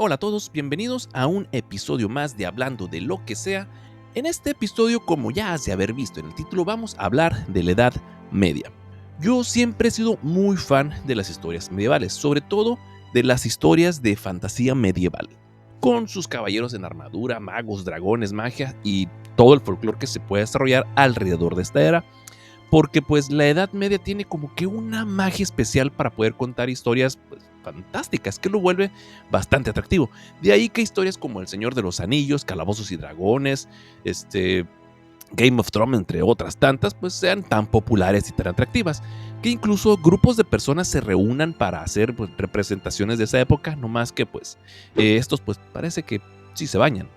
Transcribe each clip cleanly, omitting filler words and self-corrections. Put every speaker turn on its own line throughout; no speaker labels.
Hola a todos, bienvenidos a un episodio más de Hablando de lo que sea. En este episodio, como ya has de haber visto en el título, vamos a hablar de la Edad Media. Yo siempre he sido muy fan de las historias medievales, sobre todo de las historias de fantasía medieval, con sus caballeros en armadura, magos, dragones, magia y todo el folclore que se puede desarrollar alrededor de esta era, porque pues la Edad Media tiene como que una magia especial para poder contar historias pues, fantásticas, que lo vuelve bastante atractivo. De ahí que historias como El Señor de los Anillos, Calabozos y Dragones, Game of Thrones, entre otras tantas, pues sean tan populares y tan atractivas, que incluso grupos de personas se reúnan para hacer pues, representaciones de esa época, no más que pues estos pues parece que sí se bañan.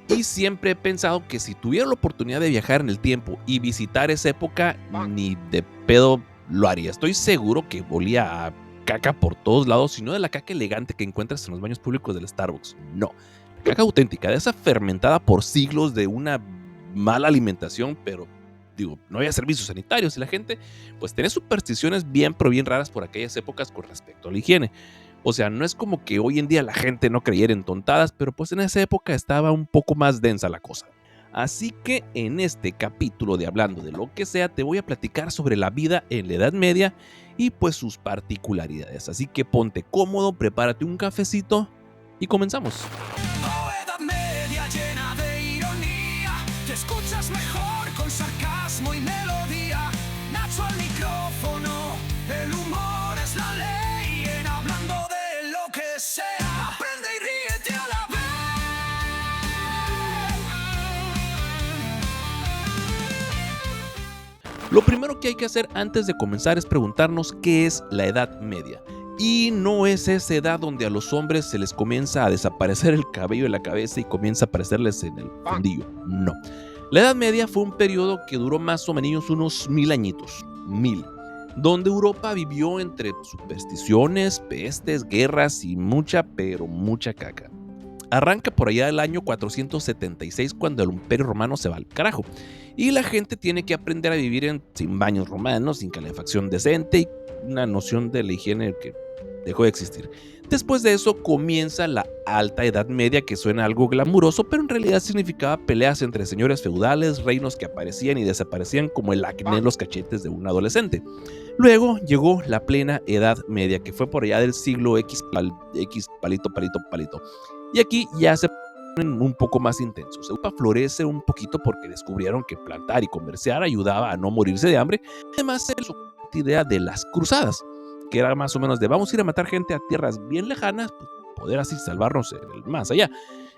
Y siempre he pensado que si tuviera la oportunidad de viajar en el tiempo y visitar esa época, ni de pedo lo haría. Estoy seguro que olía a caca por todos lados, y no de la caca elegante que encuentras en los baños públicos del Starbucks. No, caca auténtica, de esa fermentada por siglos de una mala alimentación, pero digo, no había servicios sanitarios y la gente pues tenía supersticiones bien pero bien raras por aquellas épocas con respecto a la higiene. O sea, no es como que hoy en día la gente no creyera en tontadas, pero pues en esa época estaba un poco más densa la cosa. Así que en este capítulo de Hablando de lo que sea, te voy a platicar sobre la vida en la Edad Media y pues sus particularidades. Así que ponte cómodo, prepárate un cafecito y comenzamos.
Oh, Edad Media llena de ironía, te escuchas mejor con sarcasmo y melodía. Nacho al micrófono, el humor es la ley. En Hablando de lo que sea, aprende y ríete a la vez.
Lo primero que hay que hacer antes de comenzar es preguntarnos qué es la Edad Media. Y no es esa edad donde a los hombres se les comienza a desaparecer el cabello de la cabeza y comienza a aparecerles en el fundillo. No. La Edad Media fue un periodo que duró más o menos unos 1000 añitos. 1000. Donde Europa vivió entre supersticiones, pestes, guerras y mucha, pero mucha caca. Arranca por allá del año 476 cuando el Imperio Romano se va al carajo y la gente tiene que aprender a vivir sin baños romanos, sin calefacción decente y una noción de la higiene que dejó de existir. Después de eso comienza la Alta Edad Media, que suena algo glamuroso, pero en realidad significaba peleas entre señores feudales, reinos que aparecían y desaparecían como el acné en los cachetes de un adolescente. Luego llegó la plena Edad Media, que fue por allá del siglo X, palito. Y aquí ya se ponen un poco más intensos. Europa florece un poquito porque descubrieron que plantar y comerciar ayudaba a no morirse de hambre. Además, se hizo esta idea de las cruzadas, que era más o menos de vamos a ir a matar gente a tierras bien lejanas, pues poder así salvarnos en el más allá.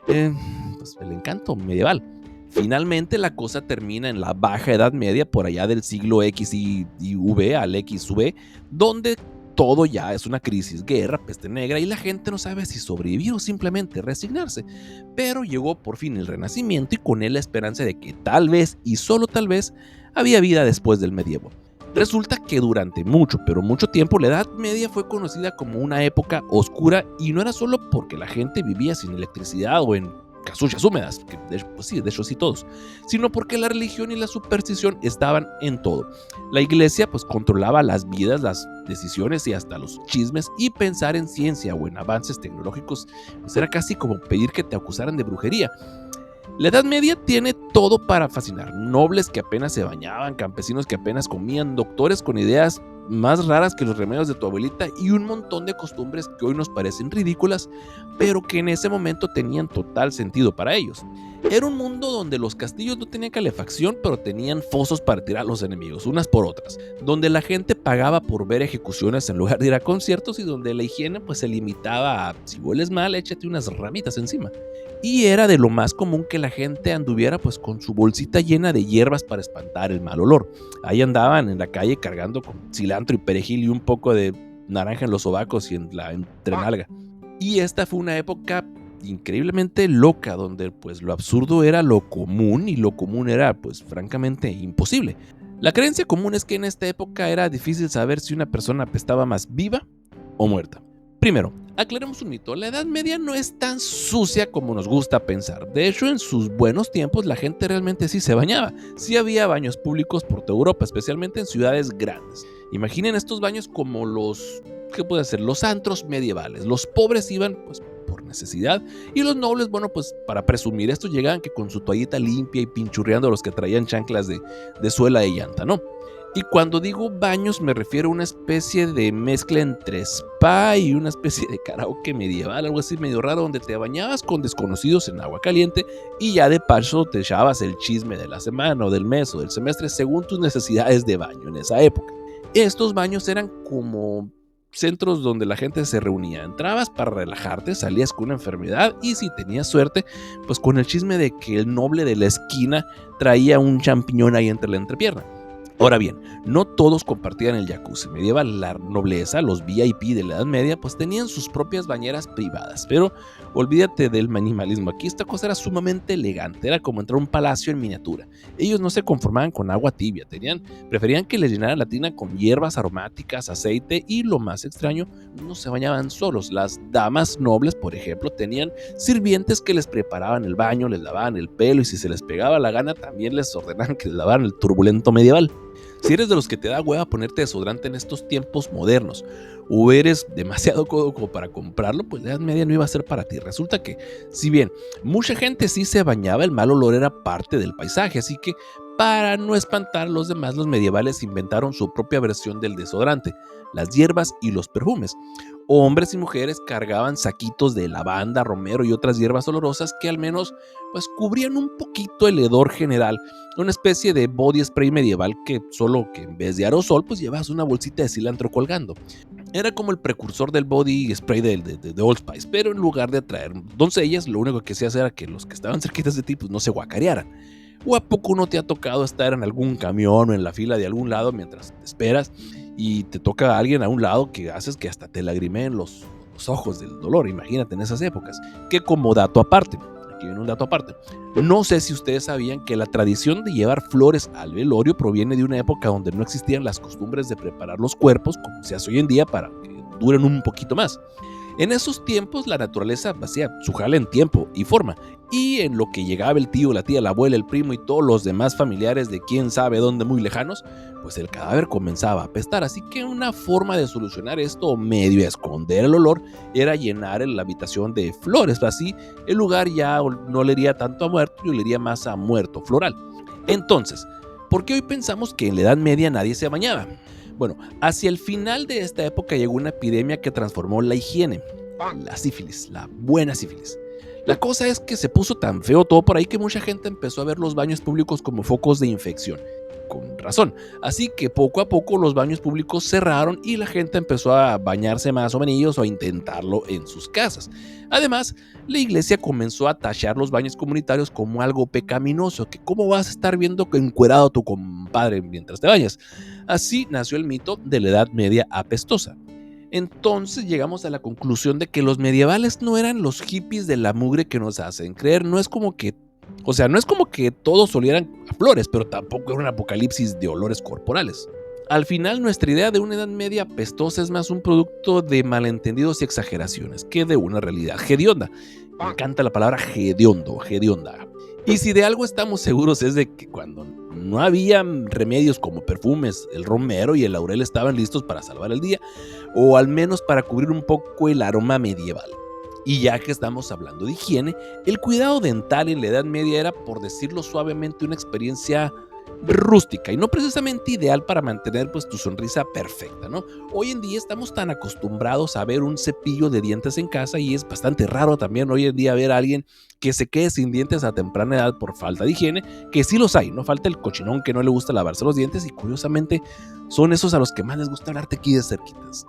Pues el encanto medieval. Finalmente la cosa termina en la Baja Edad Media, por allá del siglo X y V al XV, donde todo ya es una crisis, guerra, peste negra, y la gente no sabe si sobrevivir o simplemente resignarse. Pero llegó por fin el Renacimiento y con él la esperanza de que tal vez, y solo tal vez, había vida después del medievo. Resulta que durante mucho, pero mucho tiempo, la Edad Media fue conocida como una época oscura, y no era solo porque la gente vivía sin electricidad o en casuchas húmedas, que de hecho sí todos, sino porque la religión y la superstición estaban en todo. La iglesia pues controlaba las vidas, las decisiones y hasta los chismes, y pensar en ciencia o en avances tecnológicos pues era casi como pedir que te acusaran de brujería. La Edad Media tiene todo para fascinar. Nobles que apenas se bañaban, campesinos que apenas comían, doctores con ideas más raras que los remedios de tu abuelita y un montón de costumbres que hoy nos parecen ridículas, pero que en ese momento tenían total sentido para ellos. Era un mundo donde los castillos no tenían calefacción, pero tenían fosos para tirar a los enemigos, unas por otras, donde la gente pagaba por ver ejecuciones en lugar de ir a conciertos y donde la higiene pues se limitaba a si hueles mal, échate unas ramitas encima. Y era de lo más común que la gente anduviera pues con su bolsita llena de hierbas para espantar el mal olor. Ahí andaban en la calle cargando con cilantro y perejil y un poco de naranja en los sobacos y en la entrenalga. Y esta fue una época increíblemente loca donde pues lo absurdo era lo común y lo común era pues francamente imposible. La creencia común es que en esta época era difícil saber si una persona estaba más viva o muerta. Primero, aclaremos un mito, la Edad Media no es tan sucia como nos gusta pensar. De hecho, en sus buenos tiempos la gente realmente sí se bañaba. Sí había baños públicos por toda Europa, especialmente en ciudades grandes. Imaginen estos baños como los ¿qué puede ser? Los antros medievales. Los pobres iban pues por necesidad y los nobles, bueno, pues para presumir. Estos llegaban que con su toallita limpia y pinchurreando a los que traían chanclas de suela de llanta, ¿no? Y cuando digo baños me refiero a una especie de mezcla entre spa y una especie de karaoke medieval, algo así medio raro, donde te bañabas con desconocidos en agua caliente y ya de paso te echabas el chisme de la semana o del mes o del semestre según tus necesidades de baño en esa época. Estos baños eran como centros donde la gente se reunía. Entrabas para relajarte, salías con una enfermedad y si tenías suerte, pues con el chisme de que el noble de la esquina traía un champiñón ahí entre la entrepierna. Ahora bien, no todos compartían el jacuzzi medieval. La nobleza, los VIP de la Edad Media, pues tenían sus propias bañeras privadas. Pero olvídate del minimalismo. Aquí esta cosa era sumamente elegante. Era como entrar a un palacio en miniatura. Ellos no se conformaban con agua tibia. Preferían que les llenaran la tina con hierbas aromáticas, aceite y, lo más extraño, no se bañaban solos. Las damas nobles, por ejemplo, tenían sirvientes que les preparaban el baño, les lavaban el pelo y si se les pegaba la gana también les ordenaban que les lavaran el turbulento medieval. Si eres de los que te da hueva ponerte desodorante en estos tiempos modernos o eres demasiado codo como para comprarlo, pues la Edad Media no iba a ser para ti. Resulta que, si bien mucha gente sí se bañaba, el mal olor era parte del paisaje, así que para no espantar a los demás, los medievales inventaron su propia versión del desodorante, las hierbas y los perfumes. Hombres y mujeres cargaban saquitos de lavanda, romero y otras hierbas olorosas que al menos pues cubrían un poquito el hedor general, una especie de body spray medieval que solo que en vez de aerosol pues llevabas una bolsita de cilantro colgando. Era como el precursor del body spray de Old Spice, pero en lugar de atraer doncellas, lo único que hacía era que los que estaban cerquitas de ti pues no se guacarearan. ¿O a poco no te ha tocado estar en algún camión o en la fila de algún lado mientras te esperas y te toca a alguien a un lado que haces que hasta te lagrimeen los ojos del dolor? Imagínate en esas épocas. Que como dato aparte, aquí viene un dato aparte, no sé si ustedes sabían que la tradición de llevar flores al velorio proviene de una época donde no existían las costumbres de preparar los cuerpos como se hace hoy en día para que duren un poquito más. En esos tiempos la naturaleza hacía su jale en tiempo y forma, y en lo que llegaba el tío, la tía, la abuela, el primo y todos los demás familiares de quién sabe dónde muy lejanos, pues el cadáver comenzaba a apestar. Así que una forma de solucionar esto, medio esconder el olor, era llenar la habitación de flores. Así el lugar ya no olería tanto a muerto y olería más a muerto floral. Entonces, ¿por qué hoy pensamos que en la Edad Media nadie se bañaba? Bueno, hacia el final de esta época llegó una epidemia que transformó la higiene, la sífilis, la buena sífilis. La cosa es que se puso tan feo todo por ahí que mucha gente empezó a ver los baños públicos como focos de infección. Con razón. Así que poco a poco los baños públicos cerraron y la gente empezó a bañarse más o menos o a intentarlo en sus casas. Además, la iglesia comenzó a tachar los baños comunitarios como algo pecaminoso, que cómo vas a estar viendo encuerado a tu compadre mientras te bañas. Así nació el mito de la Edad Media apestosa. Entonces llegamos a la conclusión de que los medievales no eran los hippies de la mugre que nos hacen creer. No es como que todos olieran a flores, pero tampoco era un apocalipsis de olores corporales. Al final, nuestra idea de una Edad Media apestosa es más un producto de malentendidos y exageraciones que de una realidad hedionda. Me encanta la palabra hedionda. Y si de algo estamos seguros es de que cuando no había remedios como perfumes, el romero y el laurel estaban listos para salvar el día, o al menos para cubrir un poco el aroma medieval. Y ya que estamos hablando de higiene, el cuidado dental en la Edad Media era, por decirlo suavemente, una experiencia rústica y no precisamente ideal para mantener pues tu sonrisa perfecta, ¿no? Hoy en día estamos tan acostumbrados a ver un cepillo de dientes en casa y es bastante raro también hoy en día ver a alguien que se quede sin dientes a temprana edad por falta de higiene, que sí los hay, no falta el cochinón que no le gusta lavarse los dientes y curiosamente son esos a los que más les gusta hablarte aquí de cerquitas.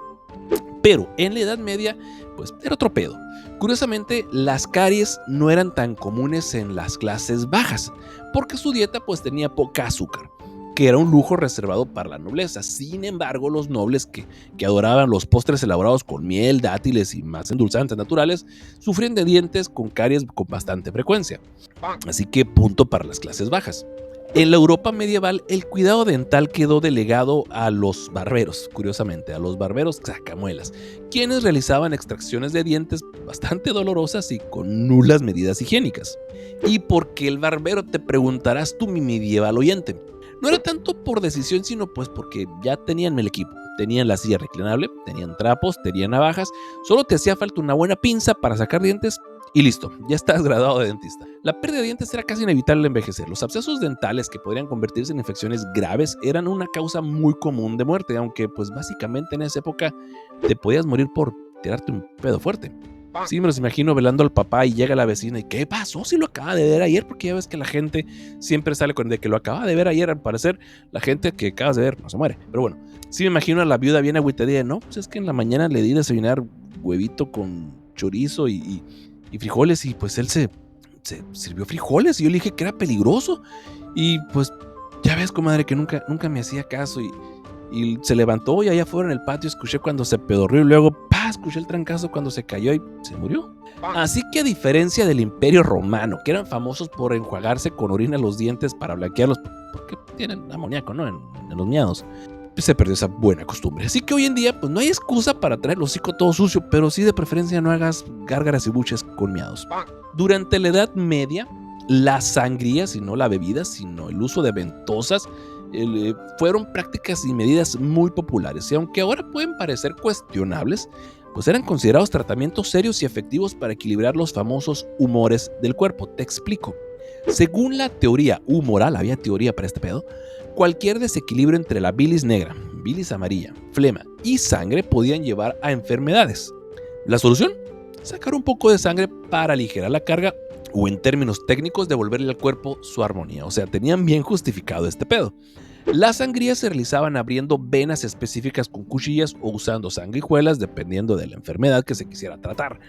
Pero en la Edad Media, pues era otro pedo. Curiosamente, las caries no eran tan comunes en las clases bajas, porque su dieta pues tenía poca azúcar, que era un lujo reservado para la nobleza. Sin embargo, los nobles que adoraban los postres elaborados con miel, dátiles y más endulzantes naturales, sufrían de dientes con caries con bastante frecuencia. Así que punto para las clases bajas. En la Europa medieval, el cuidado dental quedó delegado a los barberos, curiosamente, a los barberos sacamuelas, quienes realizaban extracciones de dientes bastante dolorosas y con nulas medidas higiénicas. ¿Y por qué el barbero? Te preguntarás tú, mi medieval oyente. No era tanto por decisión, sino pues porque ya tenían el equipo. tenían la silla reclinable, tenían trapos, tenían navajas, solo te hacía falta una buena pinza para sacar dientes y listo, ya estás graduado de dentista. La pérdida de dientes era casi inevitable al envejecer. Los abscesos dentales, que podrían convertirse en infecciones graves, eran una causa muy común de muerte, aunque pues básicamente en esa época te podías morir por tirarte un pedo fuerte. Sí, me los imagino velando al papá y llega la vecina y ¿qué pasó? Si lo acaba de ver ayer, porque ya ves que la gente siempre sale con de que lo acaba de ver ayer. Al parecer, la gente que acabas de ver no se muere. Pero bueno, sí me imagino a la viuda bien agüitadilla. No, pues es que en la mañana le di desayunar huevito con chorizo y frijoles y pues él se sirvió frijoles y yo le dije que era peligroso. Y pues ya ves, comadre, que nunca me hacía caso y se levantó y allá afuera en el patio escuché cuando se pedorrió y luego escuché el trancazo cuando se cayó y se murió. Así que a diferencia del Imperio Romano, que eran famosos por enjuagarse con orina los dientes para blanquearlos, porque tienen amoníaco, ¿no? En los miados, pues se perdió esa buena costumbre. Así que hoy en día, pues no hay excusa para traer el hocico todo sucio, pero sí de preferencia no hagas gárgaras y buches con miados. Durante la Edad Media, la sangría, si no la bebida, sino el uso de ventosas, fueron prácticas y medidas muy populares, y aunque ahora pueden parecer cuestionables, pues eran considerados tratamientos serios y efectivos para equilibrar los famosos humores del cuerpo. Te explico. Según la teoría humoral, había teoría para este pedo, cualquier desequilibrio entre la bilis negra, bilis amarilla, flema y sangre podían llevar a enfermedades. ¿La solución? Sacar un poco de sangre para aligerar la carga o, en términos técnicos, devolverle al cuerpo su armonía. O sea, tenían bien justificado este pedo. Las sangrías se realizaban abriendo venas específicas con cuchillas o usando sanguijuelas dependiendo de la enfermedad que se quisiera tratar.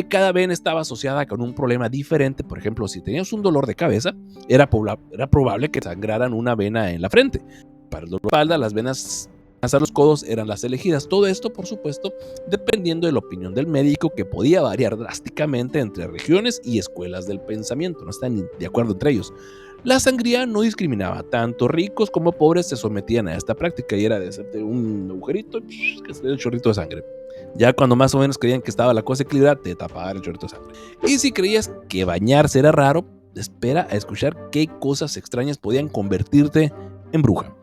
Cada vena estaba asociada con un problema diferente. Por ejemplo, si tenías un dolor de cabeza, era probable que sangraran una vena en la frente. Para el dolor de espalda, las venas a los codos eran las elegidas. Todo esto, por supuesto, dependiendo de la opinión del médico, que podía variar drásticamente entre regiones y escuelas del pensamiento. No están de acuerdo entre ellos. La sangría no discriminaba, tanto ricos como pobres se sometían a esta práctica y era de hacerte un agujerito y que saliera el chorrito de sangre. Ya cuando más o menos creían que estaba la cosa equilibrada, te tapaban el chorrito de sangre. Y si creías que bañarse era raro, espera a escuchar qué cosas extrañas podían convertirte en bruja.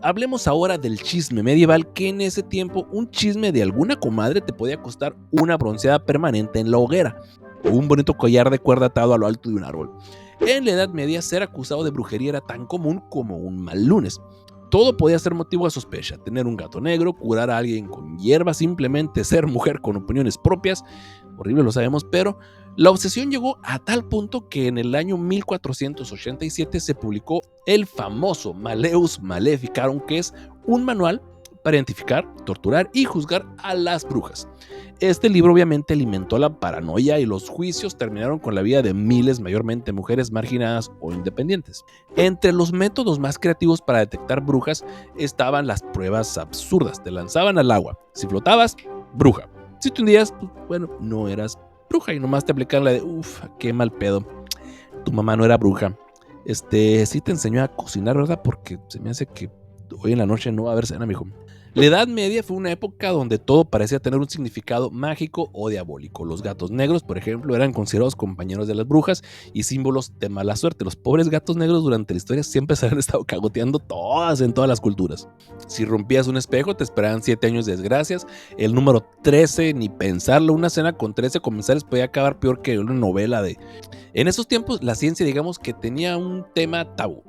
Hablemos ahora del chisme medieval, que en ese tiempo un chisme de alguna comadre te podía costar una bronceada permanente en la hoguera o un bonito collar de cuerda atado a lo alto de un árbol. En la Edad Media, ser acusado de brujería era tan común como un mal lunes. Todo podía ser motivo de sospecha: tener un gato negro, curar a alguien con hierba, simplemente ser mujer con opiniones propias. Horrible, lo sabemos, pero la obsesión llegó a tal punto que en el año 1487 se publicó el famoso Malleus Maleficarum, que es un manual para identificar, torturar y juzgar a las brujas. Este libro obviamente alimentó la paranoia y los juicios terminaron con la vida de miles, mayormente mujeres marginadas o independientes. Entre los métodos más creativos para detectar brujas estaban las pruebas absurdas. Te lanzaban al agua. Si flotabas, bruja. Si te hundías, pues bueno, no eras bruja y nomás te aplicaban la de qué mal pedo. Tu mamá no era bruja. Sí te enseñó a cocinar, ¿verdad? Porque se me hace que hoy en la noche no va a haber cena, mijo. La Edad Media fue una época donde todo parecía tener un significado mágico o diabólico. Los gatos negros, por ejemplo, eran considerados compañeros de las brujas y símbolos de mala suerte. Los pobres gatos negros durante la historia siempre se han estado cagoteando en todas las culturas. Si rompías un espejo, te esperaban 7 años de desgracias. El número 13, ni pensarlo, una cena con 13 comensales podía acabar peor que una novela de... En esos tiempos, la ciencia, digamos que tenía un tema tabú.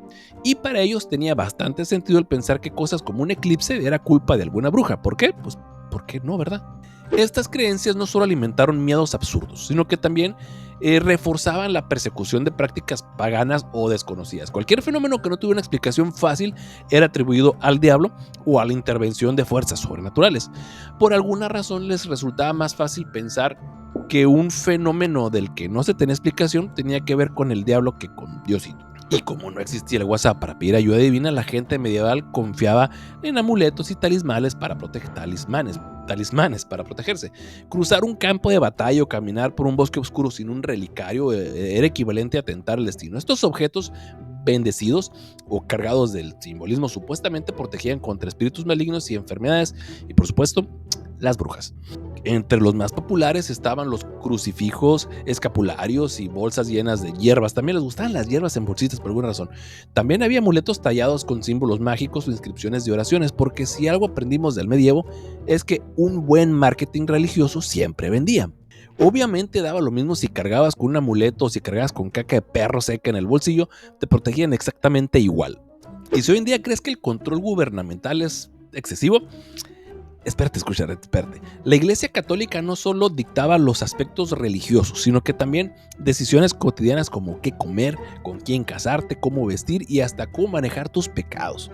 Y para ellos tenía bastante sentido el pensar que cosas como un eclipse era culpa de alguna bruja. ¿Por qué? Pues, ¿por qué no, verdad? Estas creencias no solo alimentaron miedos absurdos, sino que también reforzaban la persecución de prácticas paganas o desconocidas. Cualquier fenómeno que no tuviera una explicación fácil era atribuido al diablo o a la intervención de fuerzas sobrenaturales. Por alguna razón les resultaba más fácil pensar que un fenómeno del que no se tenía explicación tenía que ver con el diablo que con Diosito. Y como no existía el WhatsApp para pedir ayuda divina, la gente medieval confiaba en amuletos y talismanes para protegerse. Cruzar un campo de batalla o caminar por un bosque oscuro sin un relicario era equivalente a tentar el destino. Estos objetos bendecidos o cargados del simbolismo supuestamente protegían contra espíritus malignos y enfermedades, y por supuesto las brujas. Entre los más populares estaban los crucifijos, escapularios y bolsas llenas de hierbas. También les gustaban las hierbas en bolsitas por alguna razón. También había amuletos tallados con símbolos mágicos o inscripciones de oraciones, porque si algo aprendimos del medievo es que un buen marketing religioso siempre vendía. Obviamente daba lo mismo si cargabas con un amuleto o si cargabas con caca de perro seca en el bolsillo, te protegían exactamente igual. Y si hoy en día crees que el control gubernamental es excesivo, espérate. La Iglesia Católica no solo dictaba los aspectos religiosos, sino que también decisiones cotidianas como qué comer, con quién casarte, cómo vestir y hasta cómo manejar tus pecados.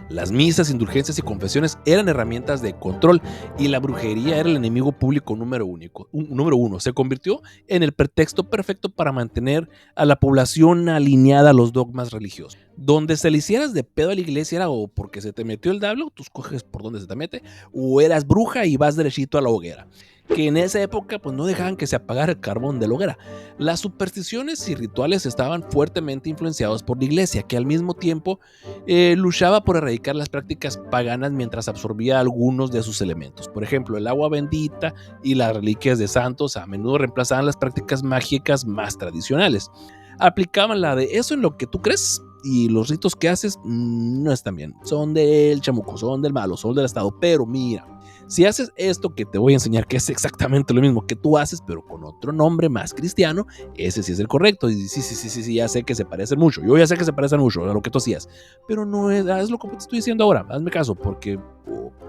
Las misas, indulgencias y confesiones eran herramientas de control y la brujería era el enemigo público número uno. Se convirtió en el pretexto perfecto para mantener a la población alineada a los dogmas religiosos. Donde se le hicieras de pedo a la iglesia era o porque se te metió el diablo, tú escoges por dónde se te mete, o eras bruja y vas derechito a la hoguera. Que en esa época pues no dejaban que se apagara el carbón de la hoguera. Las supersticiones y rituales estaban fuertemente influenciados por la iglesia, que al mismo tiempo luchaba por erradicar las prácticas paganas mientras absorbía algunos de sus elementos. Por ejemplo, el agua bendita y las reliquias de santos a menudo reemplazaban las prácticas mágicas más tradicionales. Aplicaban la de eso en lo que tú crees y los ritos que haces no están bien. Son del chamuco, son del malo, son del estado. Pero mira, si haces esto que te voy a enseñar, que es exactamente lo mismo que tú haces, pero con otro nombre más cristiano, ese sí es el correcto. Y sí, ya sé que se parecen mucho. Yo ya sé que se parecen mucho a lo que tú hacías. Pero no es lo que te estoy diciendo ahora. Hazme caso, porque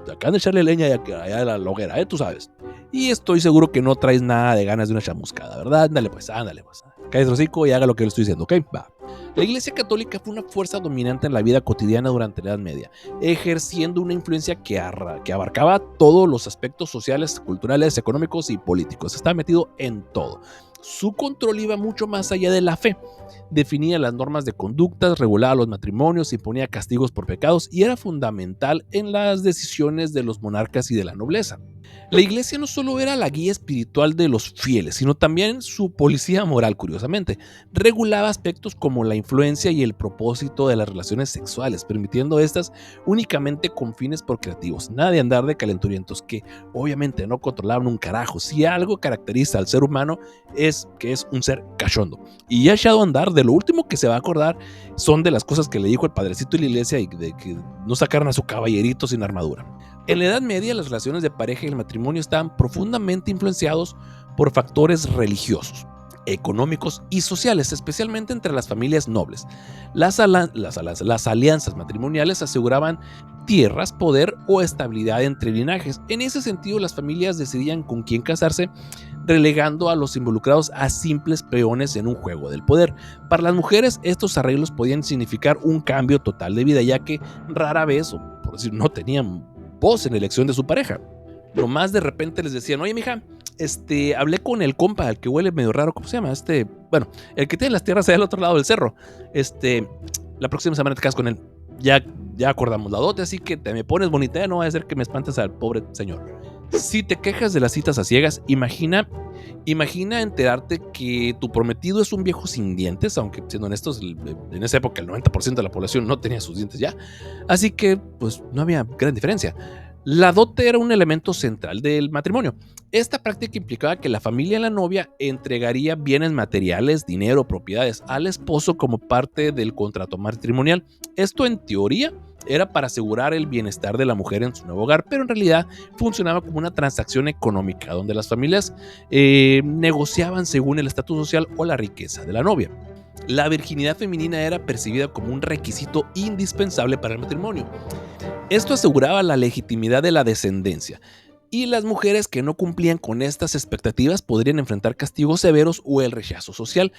te acaban de echarle leña allá a la hoguera, tú sabes. Y estoy seguro que no traes nada de ganas de una chamuscada, ¿verdad? Ándale pues. Cállate el hocico y haga lo que le estoy diciendo, ¿ok? Va. La Iglesia Católica fue una fuerza dominante en la vida cotidiana durante la Edad Media, ejerciendo una influencia que abarcaba todos los aspectos sociales, culturales, económicos y políticos. Estaba metido en todo. Su control iba mucho más allá de la fe. Definía las normas de conductas, regulaba los matrimonios, imponía castigos por pecados y era fundamental en las decisiones de los monarcas y de la nobleza. La iglesia no solo era la guía espiritual de los fieles, sino también su policía moral, curiosamente. Regulaba aspectos como la influencia y el propósito de las relaciones sexuales, permitiendo estas únicamente con fines procreativos. Nada de andar de calenturientos, que obviamente no controlaban un carajo. Si algo caracteriza al ser humano es que es un ser cachondo. Y ya echado a andar, de lo último que se va a acordar son de las cosas que le dijo el padrecito de la iglesia y de que no sacaran a su caballerito sin armadura. En la Edad Media, las relaciones de pareja y el matrimonio estaban profundamente influenciados por factores religiosos, económicos y sociales, especialmente entre las familias nobles. Las alianzas matrimoniales aseguraban tierras, poder o estabilidad entre linajes. En ese sentido, las familias decidían con quién casarse, relegando a los involucrados a simples peones en un juego del poder. Para las mujeres, estos arreglos podían significar un cambio total de vida, ya que rara vez, o por decir, no tenían voz en la elección de su pareja. Nomás de repente les decían, oye, mija, hablé con el compa, el que huele medio raro, ¿cómo se llama? El que tiene las tierras allá al otro lado del cerro. La próxima semana te casas con él. Ya acordamos la dote, así que te me pones bonita, no va a ser que me espantes al pobre señor. Si te quejas de las citas a ciegas, imagina enterarte que tu prometido es un viejo sin dientes, aunque siendo honestos, en esa época el 90% de la población no tenía sus dientes ya. Así que, pues, no había gran diferencia. La dote era un elemento central del matrimonio. Esta práctica implicaba que la familia de la novia entregaría bienes materiales, dinero, propiedades al esposo como parte del contrato matrimonial. Esto, en teoría, era para asegurar el bienestar de la mujer en su nuevo hogar, pero en realidad funcionaba como una transacción económica donde las familias negociaban según el estatus social o la riqueza de la novia. La virginidad femenina era percibida como un requisito indispensable para el matrimonio. Esto aseguraba la legitimidad de la descendencia, y las mujeres que no cumplían con estas expectativas podrían enfrentar castigos severos o el rechazo social.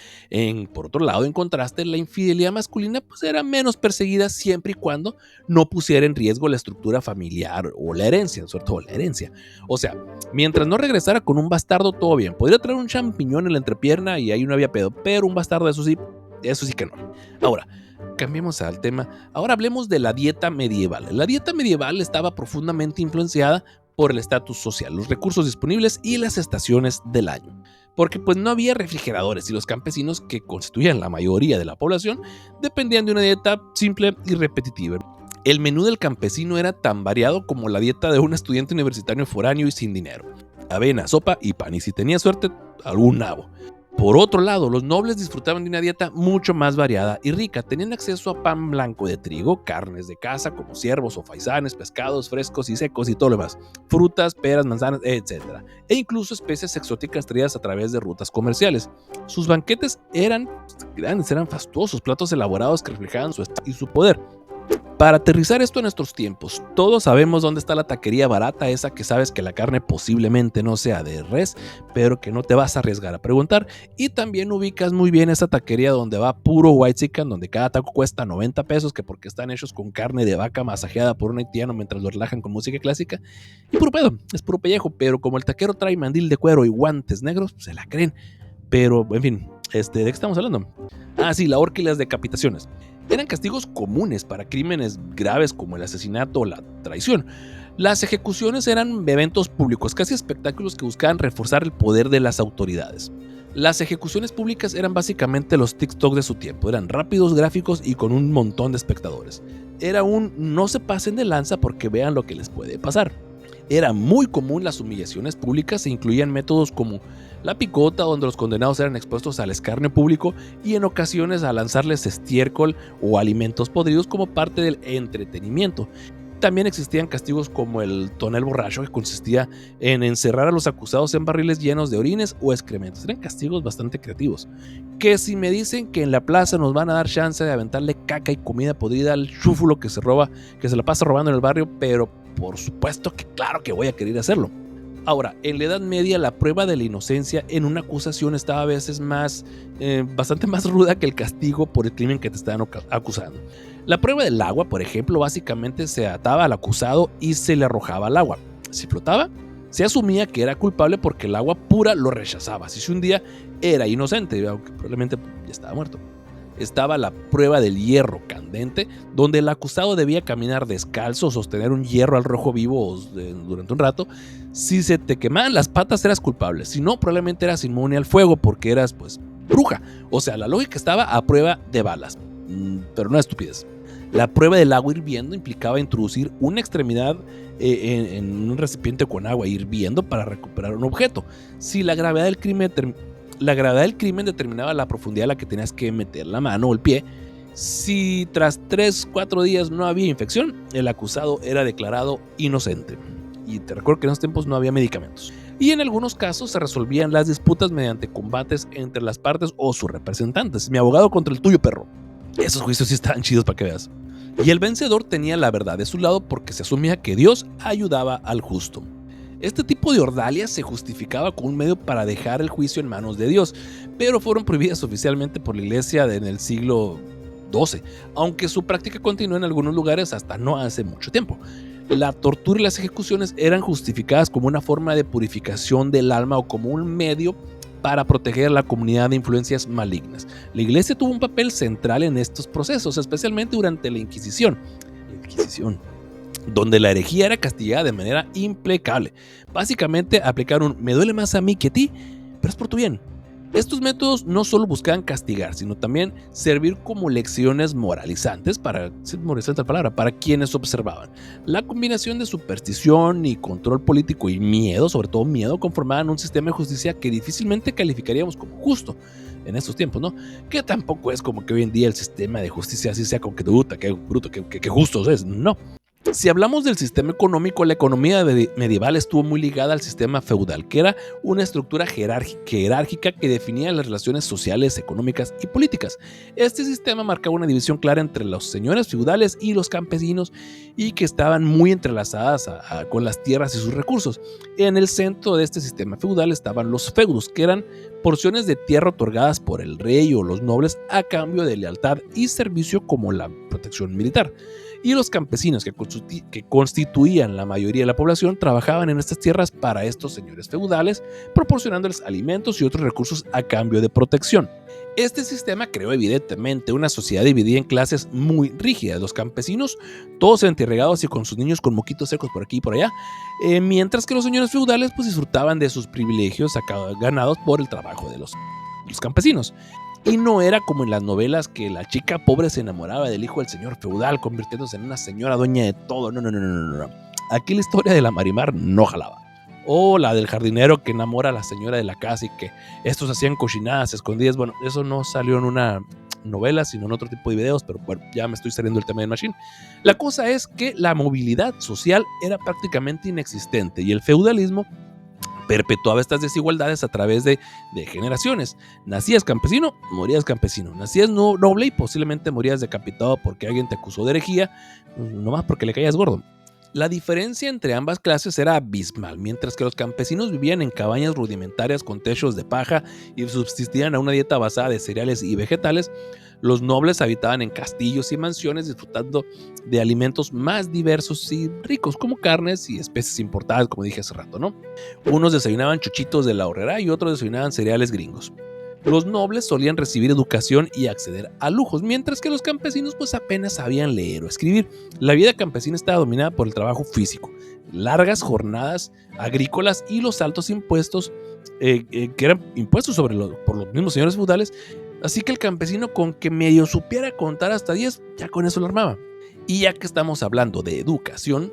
Por otro lado, en contraste, la infidelidad masculina pues era menos perseguida siempre y cuando no pusiera en riesgo la estructura familiar o la herencia, sobre todo la herencia. O sea, mientras no regresara con un bastardo, todo bien. Podría traer un champiñón en la entrepierna y ahí no había pedo, pero un bastardo, eso sí que no. Ahora, cambiemos al tema. Ahora hablemos de la dieta medieval. La dieta medieval estaba profundamente influenciada por el estatus social, los recursos disponibles y las estaciones del año. Porque pues no había refrigeradores y los campesinos, que constituían la mayoría de la población, dependían de una dieta simple y repetitiva. El menú del campesino era tan variado como la dieta de un estudiante universitario foráneo y sin dinero. Avena, sopa y pan, y si tenía suerte, algún nabo. Por otro lado, los nobles disfrutaban de una dieta mucho más variada y rica. Tenían acceso a pan blanco de trigo, carnes de caza como ciervos o faisanes, pescados frescos y secos y todo lo demás, frutas, peras, manzanas, etc. E incluso especies exóticas traídas a través de rutas comerciales. Sus banquetes eran grandes, eran fastuosos, platos elaborados que reflejaban su estado y su poder. Para aterrizar esto en nuestros tiempos, todos sabemos dónde está la taquería barata, esa que sabes que la carne posiblemente no sea de res, pero que no te vas a arriesgar a preguntar, y también ubicas muy bien esa taquería donde va puro white chicken, donde cada taco cuesta 90 pesos, que porque están hechos con carne de vaca masajeada por un haitiano mientras lo relajan con música clásica, y puro pedo, es puro pellejo, pero como el taquero trae mandil de cuero y guantes negros, se la creen. Pero, en fin, ¿de qué estamos hablando? Ah, sí, la horca y las decapitaciones. Eran castigos comunes para crímenes graves como el asesinato o la traición. Las ejecuciones eran eventos públicos, casi espectáculos que buscaban reforzar el poder de las autoridades. Las ejecuciones públicas eran básicamente los TikTok de su tiempo, eran rápidos, gráficos y con un montón de espectadores. Era un no se pasen de lanza porque vean lo que les puede pasar. Era muy común las humillaciones públicas e incluían métodos como la picota, donde los condenados eran expuestos al escarnio público y en ocasiones a lanzarles estiércol o alimentos podridos como parte del entretenimiento. También existían castigos como el tonel borracho, que consistía en encerrar a los acusados en barriles llenos de orines o excrementos. Eran castigos bastante creativos. Que si me dicen que en la plaza nos van a dar chance de aventarle caca y comida podrida al chúfulo que se la pasa robando en el barrio, pero por supuesto que claro que voy a querer hacerlo. Ahora, en la Edad Media la prueba de la inocencia en una acusación estaba a veces bastante más ruda que el castigo por el crimen que te estaban acusando. La prueba del agua, por ejemplo, básicamente se ataba al acusado y se le arrojaba al agua. Si flotaba, se asumía que era culpable porque el agua pura lo rechazaba. Si un día era inocente, aunque probablemente ya estaba muerto. Estaba la prueba del hierro candente, donde el acusado debía caminar descalzo o sostener un hierro al rojo vivo durante un rato. Si se te quemaban las patas eras culpable, si no probablemente eras inmune al fuego porque eras bruja. O sea, la lógica estaba a prueba de balas, pero no estupidez. La prueba del agua hirviendo implicaba introducir una extremidad en un recipiente con agua hirviendo para recuperar un objeto. Si la gravedad del crimen determinaba la profundidad a la que tenías que meter la mano o el pie. Si tras 3-4 días no había infección, el acusado era declarado inocente. Y te recuerdo que en esos tiempos no había medicamentos. Y en algunos casos se resolvían las disputas mediante combates entre las partes o sus representantes. Mi abogado contra el tuyo, perro. Esos juicios sí estaban chidos para que veas. Y el vencedor tenía la verdad de su lado porque se asumía que Dios ayudaba al justo. Este tipo de ordalias se justificaba como un medio para dejar el juicio en manos de Dios, pero fueron prohibidas oficialmente por la iglesia en el siglo XII, aunque su práctica continuó en algunos lugares hasta no hace mucho tiempo. La tortura y las ejecuciones eran justificadas como una forma de purificación del alma o como un medio para proteger a la comunidad de influencias malignas. La iglesia tuvo un papel central en estos procesos, especialmente durante la Inquisición. Donde la herejía era castigada de manera implacable. Básicamente aplicaron me duele más a mí que a ti, pero es por tu bien. Estos métodos no solo buscaban castigar, sino también servir como lecciones moralizantes para quienes observaban. La combinación de superstición y control político y miedo, sobre todo miedo, conformaban un sistema de justicia que difícilmente calificaríamos como justo en estos tiempos, ¿no? Que tampoco es como que hoy en día el sistema de justicia así sea como que bruta, que bruto, que justo es, no. Si hablamos del sistema económico, la economía medieval estuvo muy ligada al sistema feudal, que era una estructura jerárquica que definía las relaciones sociales, económicas y políticas. Este sistema marcaba una división clara entre los señores feudales y los campesinos y que estaban muy entrelazadas con las tierras y sus recursos. En el centro de este sistema feudal estaban los feudos, que eran porciones de tierra otorgadas por el rey o los nobles a cambio de lealtad y servicio como la protección militar. Y los campesinos que constituían la mayoría de la población trabajaban en estas tierras para estos señores feudales, proporcionándoles alimentos y otros recursos a cambio de protección. Este sistema creó evidentemente una sociedad dividida en clases muy rígidas. Los campesinos, todos enterregados y con sus niños con moquitos secos por aquí y por allá, mientras que los señores feudales disfrutaban de sus privilegios ganados por el trabajo de los campesinos. Y no era como en las novelas que la chica pobre se enamoraba del hijo del señor feudal, convirtiéndose en una señora dueña de todo. No. Aquí la historia de la Marimar no jalaba. O la del jardinero que enamora a la señora de la casa y que estos hacían cochinadas escondidas. Bueno, eso no salió en una novela, sino en otro tipo de videos, pero bueno, ya me estoy saliendo del tema de Machine. La cosa es que la movilidad social era prácticamente inexistente y el feudalismo perpetuaba estas desigualdades a través de generaciones. Nacías campesino, morías campesino. Nacías noble y posiblemente morías decapitado porque alguien te acusó de herejía, nomás porque le caías gordo. La diferencia entre ambas clases era abismal. Mientras que los campesinos vivían en cabañas rudimentarias con techos de paja y subsistían a una dieta basada de cereales y vegetales, los nobles habitaban en castillos y mansiones disfrutando de alimentos más diversos y ricos, como carnes y especies importadas, como dije hace rato, ¿no? Unos desayunaban chuchitos de la horrera y otros desayunaban cereales gringos. Los nobles solían recibir educación y acceder a lujos, mientras que los campesinos pues apenas sabían leer o escribir. La vida campesina estaba dominada por el trabajo físico, largas jornadas agrícolas y los altos impuestos que eran impuestos por los mismos señores feudales. Así que el campesino, con que medio supiera contar hasta 10, ya con eso lo armaba. Y ya que estamos hablando de educación,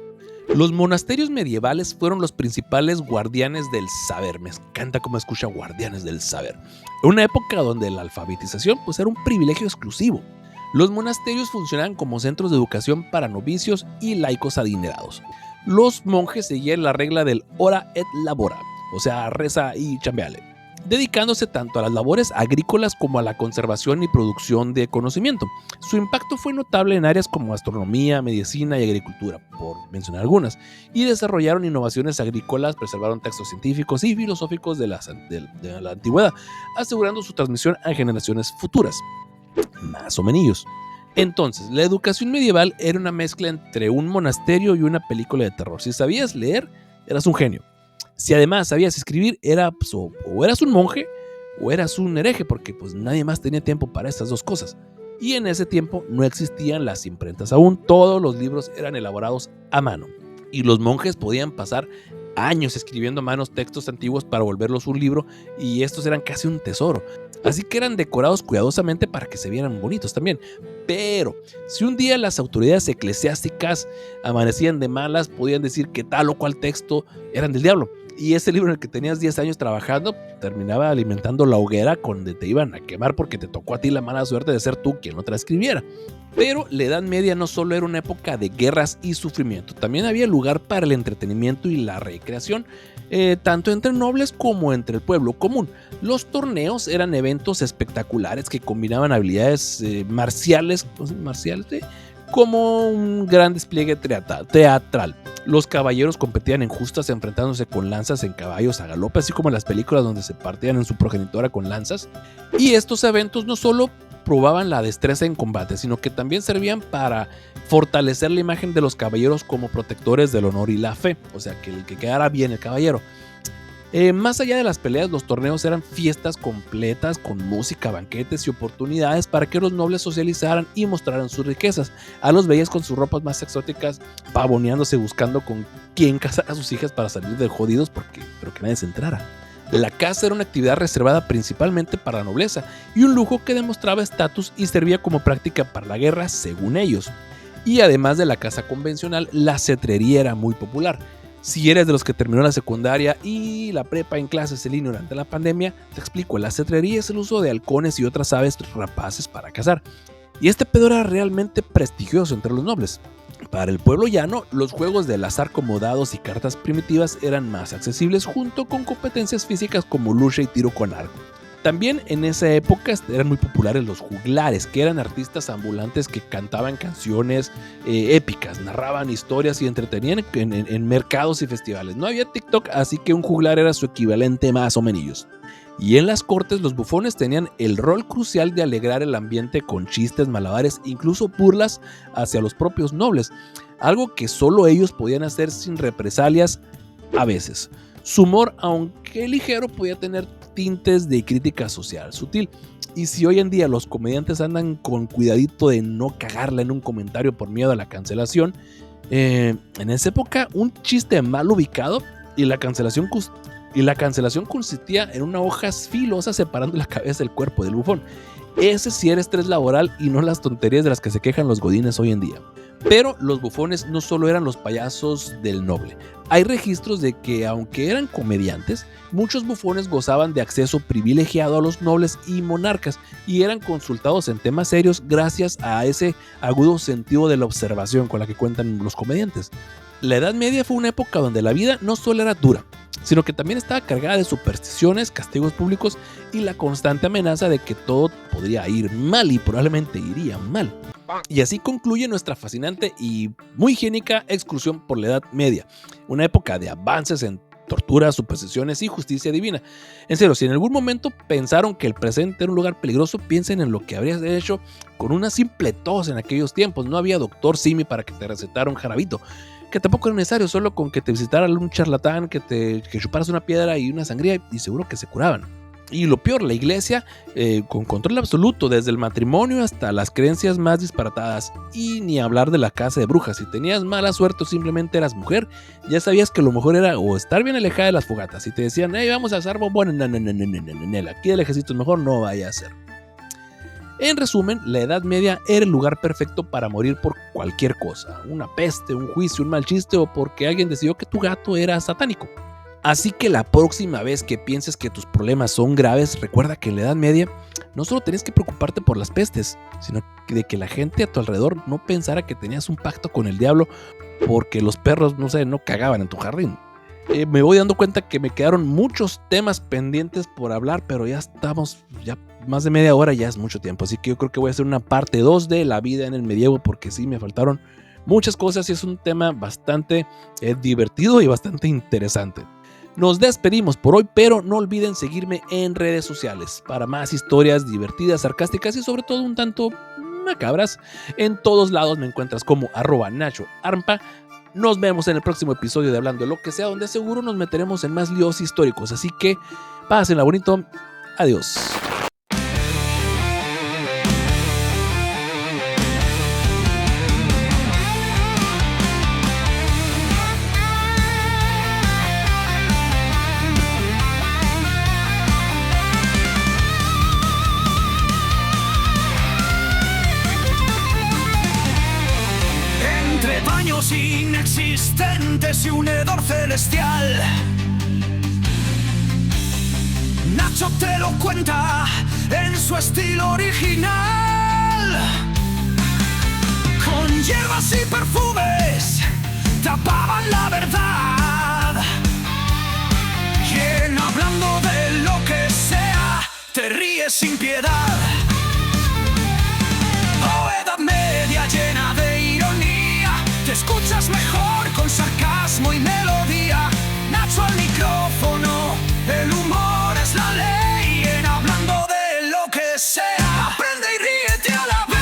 los monasterios medievales fueron los principales guardianes del saber. Me encanta cómo escucha guardianes del saber. Una época donde la alfabetización pues era un privilegio exclusivo. Los monasterios funcionaban como centros de educación para novicios y laicos adinerados. Los monjes seguían la regla del ora et labora, o sea, reza y chambeale, dedicándose tanto a las labores agrícolas como a la conservación y producción de conocimiento. Su impacto fue notable en áreas como astronomía, medicina y agricultura, por mencionar algunas, y desarrollaron innovaciones agrícolas, preservaron textos científicos y filosóficos de la antigüedad, asegurando su transmisión a generaciones futuras, más o menos. Entonces, la educación medieval era una mezcla entre un monasterio y una película de terror. Si sabías leer, eras un genio. Si además sabías escribir, o eras un monje o eras un hereje, porque pues nadie más tenía tiempo para estas dos cosas. Y en ese tiempo no existían las imprentas aún, todos los libros eran elaborados a mano. Y los monjes podían pasar años escribiendo a mano textos antiguos para volverlos un libro, y estos eran casi un tesoro. Así que eran decorados cuidadosamente para que se vieran bonitos también. Pero si un día las autoridades eclesiásticas amanecían de malas, podían decir que tal o cual texto eran del diablo. Y ese libro en el que tenías 10 años trabajando terminaba alimentando la hoguera donde te iban a quemar porque te tocó a ti la mala suerte de ser tú quien lo transcribiera. Pero la Edad Media no solo era una época de guerras y sufrimiento, también había lugar para el entretenimiento y la recreación, tanto entre nobles como entre el pueblo común. Los torneos eran eventos espectaculares que combinaban habilidades marciales como un gran despliegue teatral. Los caballeros competían en justas enfrentándose con lanzas en caballos a galope, así como en las películas donde se partían en su progenitora con lanzas. Y estos eventos no solo probaban la destreza en combate, sino que también servían para fortalecer la imagen de los caballeros como protectores del honor y la fe, o sea, que el que quedara bien el caballero. Más allá de las peleas, los torneos eran fiestas completas con música, banquetes y oportunidades para que los nobles socializaran y mostraran sus riquezas. A los veías con sus ropas más exóticas, pavoneándose buscando con quién casar a sus hijas para salir de jodidos, pero que nadie se entrara. La caza era una actividad reservada principalmente para la nobleza y un lujo que demostraba estatus y servía como práctica para la guerra, según ellos. Y además de la caza convencional, la cetrería era muy popular. Si eres de los que terminó la secundaria y la prepa en clases en línea durante la pandemia, te explico, la cetrería es el uso de halcones y otras aves rapaces para cazar. Y este pedo era realmente prestigioso entre los nobles. Para el pueblo llano, los juegos del azar como dados y cartas primitivas eran más accesibles, junto con competencias físicas como lucha y tiro con arco. También en esa época eran muy populares los juglares, que eran artistas ambulantes que cantaban canciones épicas, narraban historias y entretenían en mercados y festivales. No había TikTok, así que un juglar era su equivalente más o menos. Y en las cortes los bufones tenían el rol crucial de alegrar el ambiente con chistes, malabares, incluso burlas hacia los propios nobles, algo que solo ellos podían hacer sin represalias a veces. Su humor, aunque ligero, podía tener tintes de crítica social sutil. Y si hoy en día los comediantes andan con cuidadito de no cagarla en un comentario por miedo a la cancelación, en esa época un chiste mal ubicado y la cancelación y la cancelación consistía en una hoja filosa separando la cabeza del cuerpo del bufón. Ese sí era estrés laboral y no las tonterías de las que se quejan los godines hoy en día. Pero los bufones no solo eran los payasos del noble. Hay registros de que, aunque eran comediantes, muchos bufones gozaban de acceso privilegiado a los nobles y monarcas y eran consultados en temas serios gracias a ese agudo sentido de la observación con la que cuentan los comediantes. La Edad Media fue una época donde la vida no solo era dura, sino que también estaba cargada de supersticiones, castigos públicos y la constante amenaza de que todo podría ir mal y probablemente iría mal. Y así concluye nuestra fascinante y muy higiénica excursión por la Edad Media, una época de avances en tortura, supersticiones y justicia divina. En serio, si en algún momento pensaron que el presente era un lugar peligroso, piensen en lo que habrías hecho con una simple tos en aquellos tiempos. No había doctor Simi para que te recetara un jarabito, que tampoco era necesario, solo con que te visitara un charlatán, que chuparas una piedra y una sangría y seguro que se curaban. Y lo peor, la iglesia con control absoluto, desde el matrimonio hasta las creencias más disparatadas. Y ni hablar de la casa de brujas. Si tenías mala suerte o simplemente eras mujer, ya sabías que lo mejor era o estar bien alejada de las fogatas. Si te decían, vamos a asar bombones, no, aquí el ejército es mejor, no vaya a ser. En resumen, la Edad Media era el lugar perfecto para morir por cualquier cosa. Una peste, un juicio, un mal chiste o porque alguien decidió que tu gato era satánico. Así que la próxima vez que pienses que tus problemas son graves, recuerda que en la Edad Media no solo tenías que preocuparte por las pestes, sino de que la gente a tu alrededor no pensara que tenías un pacto con el diablo porque los perros, no cagaban en tu jardín. Me voy dando cuenta que me quedaron muchos temas pendientes por hablar, pero ya estamos más de media hora, ya es mucho tiempo. Así que yo creo que voy a hacer una parte 2 de la vida en el medievo porque sí me faltaron muchas cosas y es un tema bastante divertido y bastante interesante. Nos despedimos por hoy, pero no olviden seguirme en redes sociales para más historias divertidas, sarcásticas y sobre todo un tanto macabras. En todos lados me encuentras como @NachoArmpa. Nos vemos en el próximo episodio de Hablando de lo que sea, donde seguro nos meteremos en más líos históricos. Así que pásenla bonito. Adiós.
Baños inexistentes y un hedor celestial. Nacho te lo cuenta en su estilo original. Con hierbas y perfumes tapaban la verdad. Quien hablando de lo que sea te ríes sin piedad. Oh, Edad Media llena de ironía. Te escuchas mejor con sarcasmo y melodía. Nacho al micrófono, el humor es la ley. En hablando de lo que sea, aprende y ríete a la vez.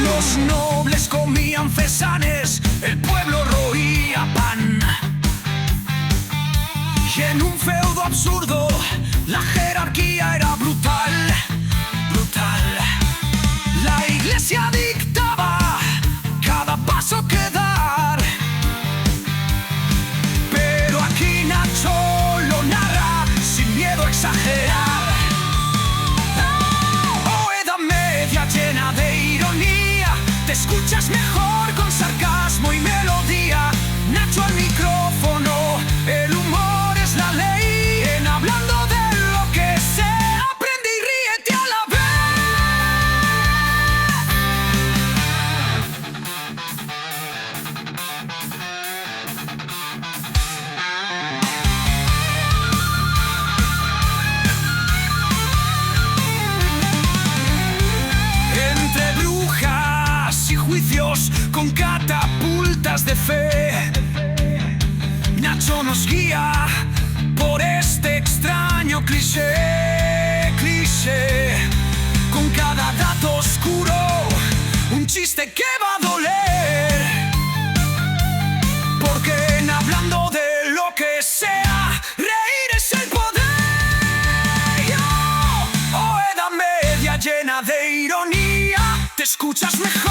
Los nobles comían fasanes, el pueblo roía pan. Y en un feudo absurdo, la jerarquía era brutal. La iglesia dictaba cada paso que dar. Pero aquí Nacho lo narra sin miedo a exagerar. Oh, Edad Media llena de ironía. Te escuchas mejor con sarcasmo y melodía. Nacho al micrófono, el humor es la ley. En hablando de lo que sea, aprende y ríete a la vez. Entre brujas y juicios con catapultas de fe, Nacho nos guía por este extraño cliché. Con cada dato oscuro, un chiste que va a doler. Porque en hablando de lo que sea, reír es el poder. Oh, Edad Media llena de ironía. Te escuchas mejor